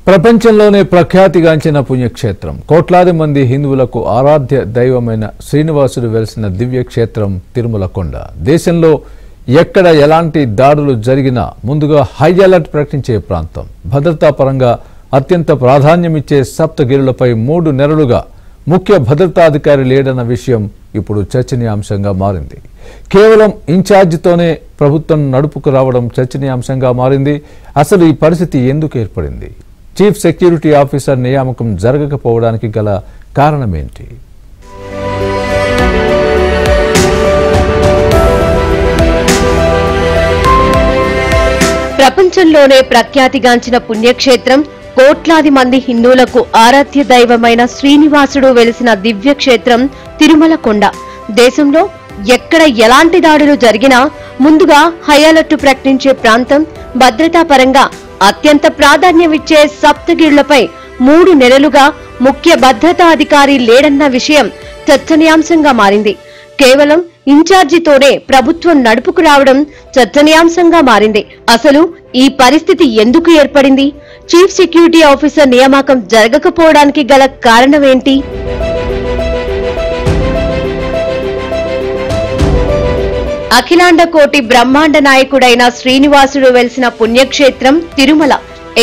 ప్రపంచంలోనే ప్రఖ్యాతిగాంచిన పుణ్యక్షేత్రం కోట్లాది మంది హిందువులకు ఆరాధ్య దైవమైన శ్రీనివాసుడు వెలిసిన దివ్యక్షేత్రం తిరుమల కొండ. దేశంలో ఎక్కడ ఎలాంటి దాడులు జరిగినా ముందుగా హై అలర్ట్ ప్రకటించే ప్రాంతం. భద్రతా పరంగా అత్యంత ప్రాధాన్యమిచ్చే సప్తగిరులపై 3 నెలలుగా ముఖ్య భద్రతాధికారి లేడన్న విషయం ఇప్పుడు చర్చనీయాంశంగా మారింది. కేవలం ఇన్ఛార్జితోనే ప్రభుత్వం నడుపుకు రావడం చర్చనీయాంశంగా మారింది. అసలు ఈ పరిస్థితి ఎందుకు ఏర్పడింది? చీఫ్ సెక్యూరిటీ ఆఫీసర్ నియామకం జరగకపోవడానికి గల కారణమేంటి? ప్రపంచంలోనే ప్రఖ్యాతిగాంచిన పుణ్యక్షేత్రం, కోట్లాది మంది హిందువులకు ఆరాధ్య దైవమైన శ్రీనివాసుడు వెలిసిన దివ్యక్షేత్రం తిరుమల కొండ. దేశంలో ఎక్కడ ఎలాంటి దాడులు జరిగినా ముందుగా హై అలర్ట్ ప్రకటించే ప్రాంతం. భద్రతా పరంగా అత్యంత ప్రాధాన్యమిచ్చే సప్తగిరులపై 3 నెలలుగా ముఖ్య భద్రతా అధికారి లేడన్న విషయం చర్చనీయాంశంగా మారింది. కేవలం ఇన్ఛార్జితోనే ప్రభుత్వం నడుపుకు రావడం చర్చనీయాంశంగా మారింది. అసలు ఈ పరిస్థితి ఎందుకు ఏర్పడింది? చీఫ్ సెక్యూరిటీ ఆఫీసర్ నియామకం జరగకపోవడానికి గల కారణమేంటి? అఖిలాండ కోటి బ్రహ్మాండ నాయకుడైన శ్రీనివాసుడు వెలిసిన పుణ్యక్షేత్రం తిరుమల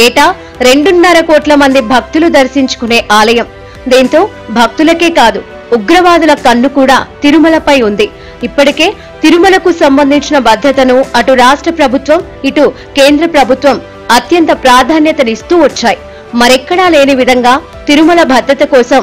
ఏటా 2.5 కోట్ల మంది భక్తులు దర్శించుకునే ఆలయం. దీంతో భక్తులకే కాదు, ఉగ్రవాదుల కన్ను కూడా తిరుమలపై ఉంది. ఇప్పటికే తిరుమలకు సంబంధించిన భద్రతను అటు రాష్ట్ర ప్రభుత్వం, ఇటు కేంద్ర ప్రభుత్వం అత్యంత ప్రాధాన్యతనిస్తూ వచ్చాయి. మరెక్కడా లేని విధంగా తిరుమల భద్రత కోసం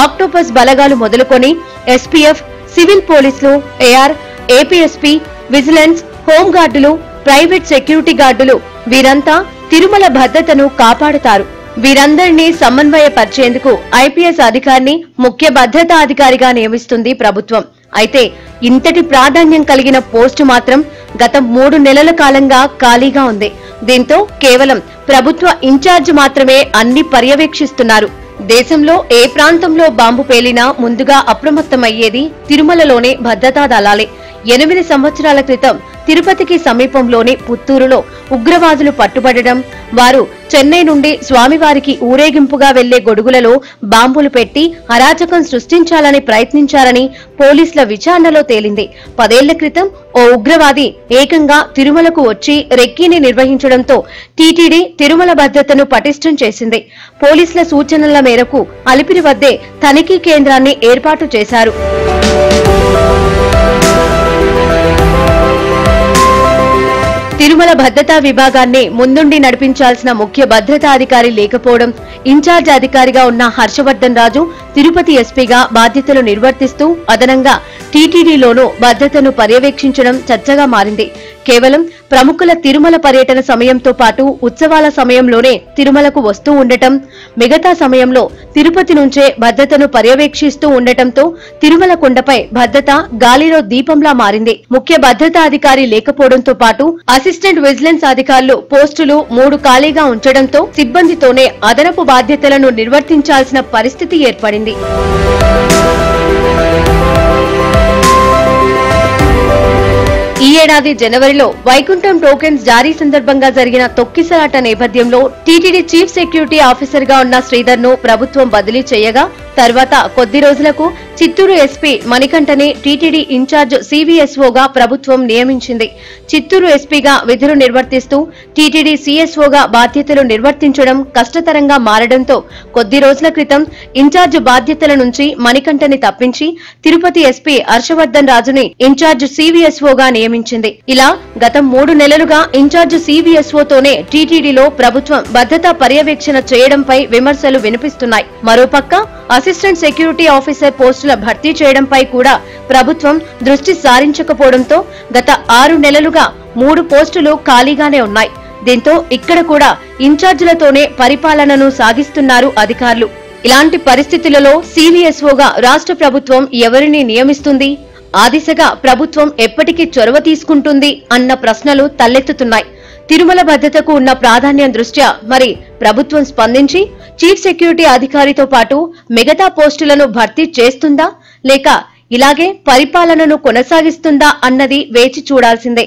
ఆక్టోపస్ బలగాలు మొదలుకొని ఎస్పీఎఫ్, సివిల్ పోలీసులు, ఏఆర్, ఏపీఎస్పీ, విజిలెన్స్, హోంగార్డులు, ప్రైవేట్ సెక్యూరిటీ గార్డులు వీరంతా తిరుమల భద్రతను కాపాడుతారు. వీరందరినీ సమన్వయపరిచేందుకు ఐపీఎస్ అధికారిని ముఖ్య భద్రతా అధికారిగా నియమిస్తుంది ప్రభుత్వం. అయితే ఇంతటి ప్రాధాన్యం కలిగిన పోస్టు మాత్రం గత 3 నెలల కాలంగా ఖాళీగా ఉంది. దీంతో కేవలం ప్రభుత్వ ఇన్ఛార్జ్ మాత్రమే అన్ని పర్యవేక్షిస్తున్నారు. దేశంలో ఏ ప్రాంతంలో బాంబు పేలినా ముందుగా అప్రమత్తమయ్యేది తిరుమలలోనే భద్రతా దళాలే. 8 సంవత్సరాల క్రితం తిరుపతికి సమీపంలోని పుత్తూరులో ఉగ్రవాదులు పట్టుబడడం, వారు చెన్నై నుండి స్వామివారికి ఊరేగింపుగా వెళ్లే గొడుగులలో బాంబులు పెట్టి అరాచకం సృష్టించాలని ప్రయత్నించారని పోలీసుల విచారణలో తేలింది. 10 ఏళ్ల క్రితం ఓ ఉగ్రవాది ఏకంగా తిరుమలకు వచ్చి రెక్కీని నిర్వహించడంతో టీటీడీ తిరుమల భద్రతను పటిష్టం చేసింది. పోలీసుల సూచనల మేరకు అలిపిరి వద్దే తనిఖీ కేంద్రాన్ని ఏర్పాటు చేశారు. తిరుమల భద్రతా విభాగాన్ని ముందుండి నడిపించాల్సిన ముఖ్య భద్రతా అధికారి లేకపోవడం, ఇన్ఛార్జ్ అధికారిగా ఉన్న హర్షవర్ధన్ రాజు తిరుపతి ఎస్పీగా బాధ్యతలు నిర్వర్తిస్తూ అదనంగా టీటీడీలోనూ భద్రతను పర్యవేక్షించడం చర్చగా మారింది. కేవలం ప్రముఖుల తిరుమల పర్యటన సమయంతో పాటు ఉత్సవాల సమయంలోనే తిరుమలకు వస్తూ ఉండటం, మిగతా సమయంలో తిరుపతి నుంచే భద్రతను పర్యవేక్షిస్తూ ఉండటంతో తిరుమల కొండపై భద్రత గాలిలో దీపంలా మారింది. ముఖ్య భద్రతా అధికారి లేకపోవడంతో పాటు అసిస్టెంట్ విజిలెన్స్ అధికారులు పోస్టులు 3 ఖాళీగా ఉంచడంతో సిబ్బందితోనే అదనపు బాధ్యతలను నిర్వర్తించాల్సిన పరిస్థితి ఏర్పడింది. ఈ ఏడాది జనవరిలో వైకుంఠం టోకెన్స్ జారీ సందర్భంగా జరిగిన తొక్కిసలాట నేపథ్యంలో టీటీడీ చీఫ్ సెక్యూరిటీ ఆఫీసర్ గా ఉన్న శ్రీధర్ ను ప్రభుత్వం బదిలీ చేయగా, తర్వాత కొద్ది రోజులకు చిత్తూరు ఎస్పీ మణికంఠని టీటీడీ ఇన్ఛార్జ్ సివిఎస్ఓగా ప్రభుత్వం నియమించింది. చిత్తూరు ఎస్పీగా విధులు నిర్వర్తిస్తూ టీటీడీ సిఎస్ఓగా బాధ్యతలు నిర్వర్తించడం కష్టతరంగా మారడంతో కొద్ది రోజుల క్రితం ఇన్ఛార్జ్ బాధ్యతల నుంచి మణికంఠని తప్పించి తిరుపతి ఎస్పీ హర్షవర్ధన్ రాజుని ఇన్ఛార్జ్ సివిఎస్ఓగా నియమించింది. ఇలా గత 3 నెలలుగా ఇన్ఛార్జ్ సివిఎస్ఓతోనే టీటీడీలో ప్రభుత్వం భద్రతా పర్యవేక్షణ చేయడంపై విమర్శలు వినిపిస్తున్నాయి. మరోపక్క అసిస్టెంట్ సెక్యూరిటీ ఆఫీసర్ పోస్టుల భర్తీ చేయడంపై కూడా ప్రభుత్వం దృష్టి సారించకపోవడంతో గత 6 నెలలుగా 3 పోస్టులు ఖాళీగానే ఉన్నాయి. దీంతో ఇక్కడ కూడా ఇన్ఛార్జీలతోనే పరిపాలనను సాగిస్తున్నారు అధికారులు. ఇలాంటి పరిస్థితులలో సివిఎస్ఓగా రాష్ట్ర ప్రభుత్వం ఎవరిని నియమిస్తుంది? ఆ దిశగా ప్రభుత్వం ఎప్పటికీ చొరవ తీసుకుంటుంది అన్న ప్రశ్నలు తలెత్తుతున్నాయి. తిరుమల భద్రతకు ఉన్న ప్రాధాన్యం దృష్ట్యా మరి ప్రభుత్వం స్పందించి చీఫ్ సెక్యూరిటీ అధికారితో పాటు మిగతా పోస్టులను భర్తీ చేస్తుందా, లేక ఇలాగే పరిపాలనను కొనసాగిస్తుందా అన్నది వేచి చూడాల్సిందే.